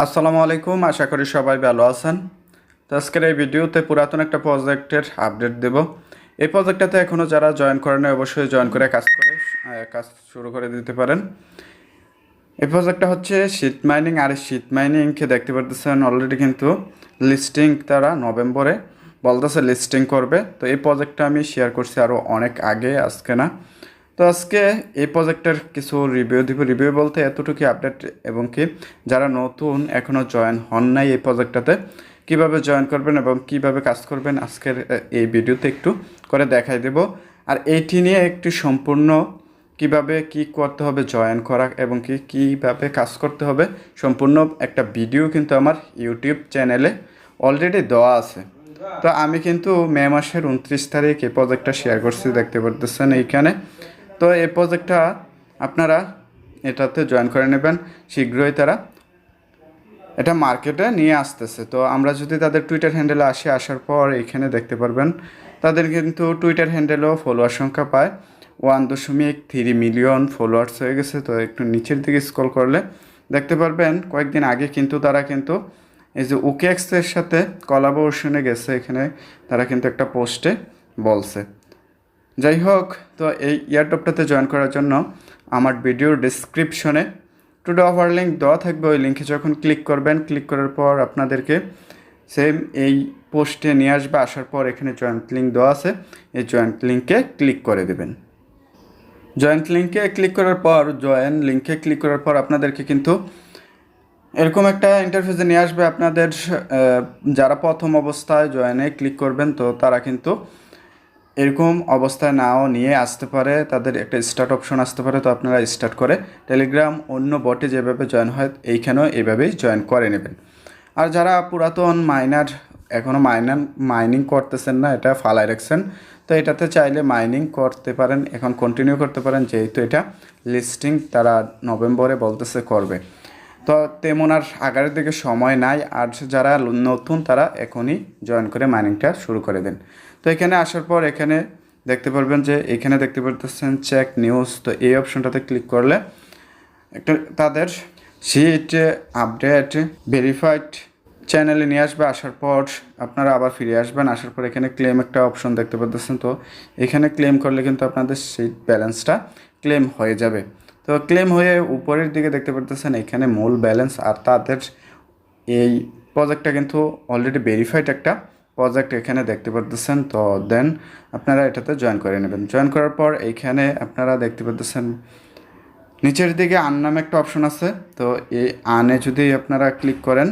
আসসালামু আলাইকুম, আশা করি সবাই ভালো আছেন। তো আজকের এই ভিডিওতে পুরাতন একটা প্রজেক্টের আপডেট দেব। এই প্রজেক্টটাতে এখনও যারা জয়েন করেন অবশ্যই জয়েন করে কাজ শুরু করে দিতে পারেন। এই প্রজেক্টটা হচ্ছে শিট মাইনিং, আর শিট মাইনিংকে দেখতে পারতেছেন অলরেডি কিন্তু লিস্টিং তারা নভেম্বরে বলতেছে লিস্টিং করবে। তো এই প্রজেক্টটা আমি শেয়ার করছি আরও অনেক আগে, আজকে না। তো আজকে এই প্রজেক্টের কিছু রিভিউ দিব। রিভিউ বলতে এতটুকু আপডেট, এবং কি যারা নতুন এখনও জয়েন হন নাই এই প্রজেক্টটাতে কিভাবে জয়েন করবেন এবং কিভাবে কাজ করবেন আজকের এই ভিডিওতে একটু করে দেখাই দেব। আর এইটি নিয়ে একটু সম্পূর্ণ কিভাবে কি করতে হবে জয়েন করা এবং কি কীভাবে কাজ করতে হবে সম্পূর্ণ একটা ভিডিও কিন্তু আমার ইউটিউব চ্যানেলে অলরেডি দেওয়া আছে। তো আমি কিন্তু মে মাসের 29 তারিখ এই প্রজেক্টটা শেয়ার করছি, দেখতে পারতেছেন এইখানে। তো এই প্রজেক্টটা আপনারা এটাতে জয়েন করে নেবেন শীঘ্রই। তারা এটা মার্কেটে নিয়ে আসতেছে। তো আমরা যদি তাদের টুইটার হ্যান্ডেলে আসার পর এখানে দেখতে পারবেন তাদের কিন্তু টুইটার হ্যান্ডেলেও ফলোয়ার সংখ্যা পায় 1.3 মিলিয়ন ফলোয়ার্স হয়ে গেছে। তো একটু নিচের দিকে স্ক্রল করলে দেখতে পারবেন কয়েকদিন আগে কিন্তু তারা কিন্তু এই যে ওকেএক্সের সাথে কোলাবোরেশনে গেছে, এখানে তারা কিন্তু একটা পোস্টে বলছে। যাই হোক, তো এই ইয়ারটপটাতে জয়েন করার জন্য আমার ভিডিওর ডিসক্রিপশনে টুডে অফার লিঙ্ক দেওয়া থাকবে। ওই লিঙ্কে যখন ক্লিক করবেন, ক্লিক করার পর আপনাদেরকে সেম এই পোস্টে নিয়ে আসবে। আসার পর এখানে জয়েন্ট লিঙ্ক দেওয়া আছে, এই জয়েন্ট লিঙ্কে ক্লিক করে দেবেন। জয়েন্ট লিঙ্কে ক্লিক করার পর আপনাদেরকে কিন্তু এরকম একটা ইন্টারফেসে নিয়ে আসবে। আপনাদের যারা প্রথম অবস্থায় জয়েনে ক্লিক করবেন তো তারা কিন্তু এরকম অবস্থায় নাও নিয়ে আসতে পারে, তাদের একটা স্টার্ট অপশন আসতে পারে। তো আপনারা স্টার্ট করে টেলিগ্রাম অন্য বটে যেভাবে জয়েন হয় এইখানেও এইভাবেই জয়েন করে নেবেন। আর যারা পুরাতন মাইনার এখনও মাইনিং করতেছেন না, এটা ফালায় রাখছেন, তো এটাতে চাইলে মাইনিং করতে পারেন, এখন কন্টিনিউ করতে পারেন, যেহেতু এটা লিস্টিং তারা নভেম্বরে বলতেছে করবে। তো তেমন আর আগারের দিকে সময় নাই। আর যারা নতুন তারা এখনই জয়েন করে মাইনিংটা শুরু করে দেন। তো এখানে আসার পর এখানে দেখতে পারবেন যে এখানে দেখতে পারতেছেন চেক নিউজ। তো এই অপশনটাতে ক্লিক করলে একটা তাদের শিট আপডেট ভেরিফাইড চ্যানেলে নিয়ে আসবে। আসার পর আপনারা আবার ফিরে আসবেন। আসার পর এখানে ক্লেম একটা অপশন দেখতে পাচ্ছেন। তো এখানে ক্লেম করলে কিন্তু আপনাদের শিট ব্যালেন্সটা ক্লেম হয়ে যাবে। তো ক্লেম হয়ে উপরের দিকে দেখতে পারতেছেন এখানে মূল ব্যালেন্স। আর তাদের এই প্রজেক্টটা কিন্তু অলরেডি ভেরিফাইড একটা প্রজেক্ট এখানে দেখতে পারতেছেন। তো দেন আপনারা এটাতে জয়েন করে নেবেন। জয়েন করার পর এইখানে আপনারা দেখতে পারতেছেন নিচের দিকে আন নামে একটা অপশন আছে। তো এই আনে যদি আপনারা ক্লিক করেন,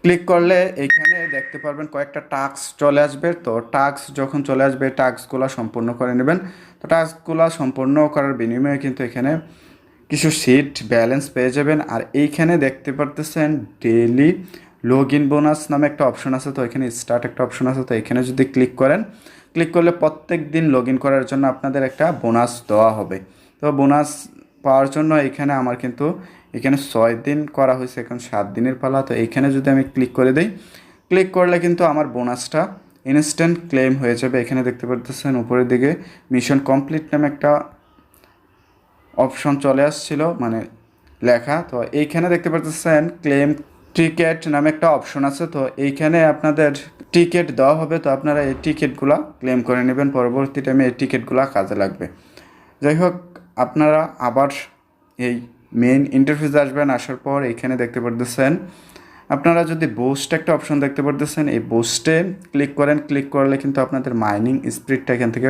ক্লিক করলে এইখানে দেখতে পারবেন কয়েকটা টাস্ক চলে আসবে। তো টাস্ক যখন চলে আসবে টাস্কগুলো সম্পূর্ণ করে নেবেন। তো টাস্কগুলো সম্পূর্ণ করার বিনিময়ে কিন্তু এখানে কিছু সিট ব্যালেন্স পেয়ে যাবেন। আর এইখানে দেখতে পারতেছেন ডেইলি লগ ইন বোনাস নামে একটা অপশন আছে। তো এখানে স্টার্ট একটা অপশন আছে। তো এখানে যদি ক্লিক করেন, ক্লিক করলে প্রত্যেক দিন লগ ইন করার জন্য আপনাদের একটা বোনাস দেওয়া হবে। তো বোনাস পাওয়ার জন্য এখানে আমার কিন্তু এখানে 6 দিন করা হয়েছে, এখন 7 দিনের পালা। তো এইখানে যদি আমি ক্লিক করে দিই, ক্লিক করলে কিন্তু আমার বোনাসটা ইনস্ট্যান্ট ক্লেম হয়ে যাবে। এখানে দেখতে পারতেছেন উপরের দিকে মিশন কমপ্লিট নামে একটা অপশন চলে আসছিল, মানে লেখা। তো এইখানে দেখতে পাচ্ছেন ক্লেম টিকেট নামে একটা অপশন আছে। তো এইখানে আপনাদের টিকিট দেওয়া হবে। তো আপনারা এই টিকিটগুলো ক্লেম করে নেবেন, পরবর্তী টাইমে এই টিকিটগুলো কাজে লাগবে। যাই হোক, আপনারা আবার এই মেইন ইন্টারফেসে আসবেন। আসার পর এইখানে দেখতে পারতেছেন আপনারা যদি বুস্ট একটা অপশন দেখতে পারতেছেন, এই বুস্টে ক্লিক করেন। ক্লিক করলে কিন্তু আপনাদের মাইনিং স্পিডটা এখান থেকে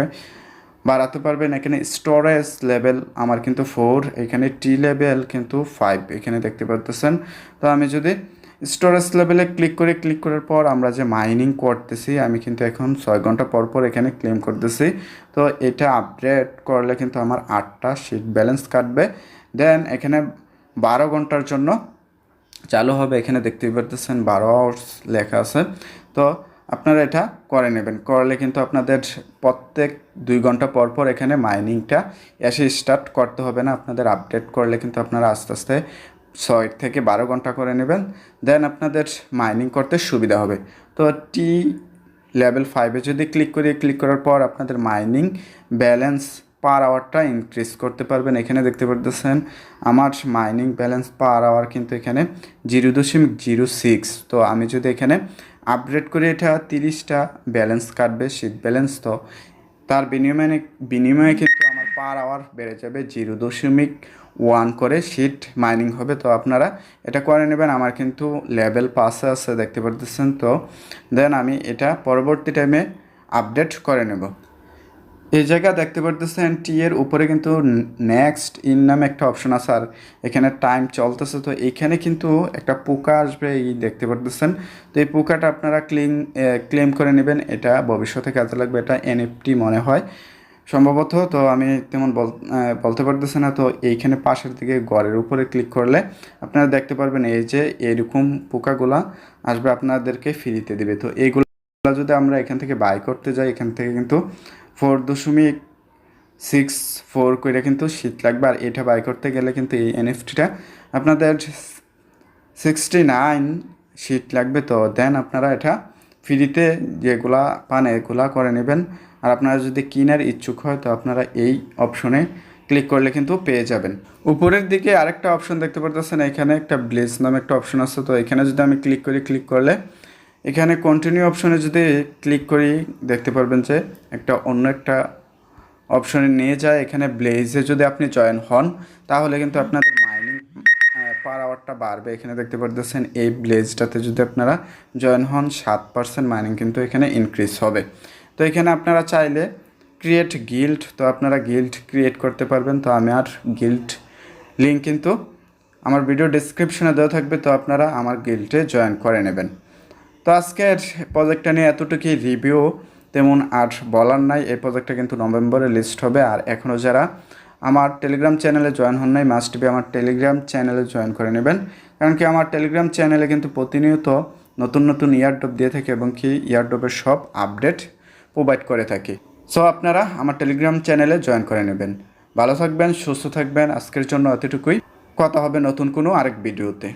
বাড়াতে পারবেন। এখানে স্টোরেজ লেভেল আমার কিন্তু 4, এখানে টি লেভেল কিন্তু 5 এখানে দেখতে পারতেছেন। তো আমি যদি স্টোরেজ লেভেলে ক্লিক করার পর আমরা যে মাইনিং করতেছি, আমি কিন্তু এখন 6 ঘন্টা পর পর এখানে ক্লেম করতেছি। তো এটা আপডেট করলে কিন্তু আমার 8টা শিট ব্যালেন্স কাটবে। দেন এখানে 12 ঘন্টার জন্য চালু হবে। এখানে দেখতে পারতেছেন 12 আওয়ার্স লেখা আছে। তো আপনারা এটা করে নেবেন। করলে কিন্তু আপনাদের প্রত্যেক 2 ঘন্টা পর পর এখানে মাইনিংটা এসে স্টার্ট করতে হবে না। আপনাদের আপডেট করলে কিন্তু আপনারা আস্তে আস্তে 6 থেকে 12 ঘন্টা করে নেবেন। দেন আপনাদের মাইনিং করতে সুবিধা হবে। তো টি লেভেল 5-এ যদি ক্লিক করার পর আপনাদের মাইনিং ব্যালেন্স পার আওয়ারটা ইনক্রিজ করতে পারবেন। এখানে দেখতে পারতেছেন আমার মাইনিং ব্যালেন্স পার আওয়ার কিন্তু এখানে 0.06। তো আমি যদি এখানে আপগ্রেড করি এটা 30টা ব্যালেন্স কাটবে শীট ব্যালেন্স। তো তার বিনিময়ে কিন্তু আমার পার আওয়ার বেড়ে যাবে 0.1 করে শীট মাইনিং হবে। তো আপনারা এটা করে নেবেন। আমার কিন্তু লেভেল পাসে আছে দেখতে পারতেছেন। তো দেন আমি এটা পরবর্তী টাইমে আপডেট করে নেব। এই জায়গা দেখতে পারতেছেন টি এর উপরে কিন্তু নেক্সট ইন নামে একটা অপশন আছে, আর এখানে টাইম চলতেছে। তো এইখানে কিন্তু একটা পোকা আসবে, এই দেখতে পারতেছেন। তো এই পোকাটা আপনারা ক্লেম করে নেবেন, এটা ভবিষ্যতে কাজে লাগবে। এটা এনএফটি মনে হয় সম্ভবত, তো আমি তেমন বলতে পারতেছি না। তো এইখানে পাশের দিকে ঘরের উপরে ক্লিক করলে আপনারা দেখতে পারবেন এই যে এরকম পোকাগুলা আসবে, আপনাদেরকে ফ্রিতে দিবে। তো এইগুলো যদি আমরা এখান থেকে বাই করতে যাই, এখান থেকে কিন্তু 4.64 করে কিন্তু শীত লাগবে। আর এটা বাই করতে গেলে কিন্তু এই এনএফটিটা আপনাদের 69 শীট লাগবে। তো দেন আপনারা এটা ফ্রিতে যেগুলা পান এগুলা করে নেবেন। আর আপনারা যদি কেনার ইচ্ছুক হয় তো আপনারা এই অপশনে ক্লিক করলে কিন্তু পেয়ে যাবেন। উপরের দিকে আরেকটা অপশন দেখতে পারতেছেন, এখানে একটা ব্লেজ নামে একটা অপশন আছে। তো এখানে যদি আমি ক্লিক করলে এখানে কন্টিনিউ অপশনে যদি ক্লিক করি দেখতে পারবেন যে অন্য একটা অপশনে নিয়ে যায়। এখানে ব্লেজে যদি আপনি জয়েন হন তাহলে কিন্তু আপনাদের মাইনিং পার আওয়ারটা বাড়বে। এখানে দেখতে পারতেছেন এই ব্লেজটাতে যদি আপনারা জয়েন হন 7% মাইনিং কিন্তু এখানে ইনক্রিজ হবে। তো এখানে আপনারা চাইলে ক্রিয়েট গিল্ড, তো আপনারা গিল্ড ক্রিয়েট করতে পারবেন। তো আমি আর গিল্ড লিঙ্ক কিন্তু আমার ভিডিও ডেসক্রিপশনে দেওয়া থাকবে, তো আপনারা আমার গিল্ডে জয়েন করে নেবেন। তো আজকের প্রজেক্টটা নিয়ে এতটুকুই রিভিউ, তেমন আর বলার নাই। এই প্রজেক্টটা কিন্তু নভেম্বরে লিস্ট হবে। আর এখনও যারা আমার টেলিগ্রাম চ্যানেলে জয়েন হন নাই মাস্ট বি আমার টেলিগ্রাম চ্যানেলে জয়েন করে নেবেন, কারণ কি আমার টেলিগ্রাম চ্যানেলে কিন্তু প্রতিনিয়ত নতুন ইয়ারড্রপ দিয়ে থাকে এবং কি ইয়ারড্রপের সব আপডেট প্রোভাইড করে থাকি। সো আপনারা আমার টেলিগ্রাম চ্যানেলে জয়েন করে নেবেন। ভালো থাকবেন, সুস্থ থাকবেন। আজকের জন্য এতটুকুই, কথা হবে নতুন কোনো আরেক ভিডিওতে।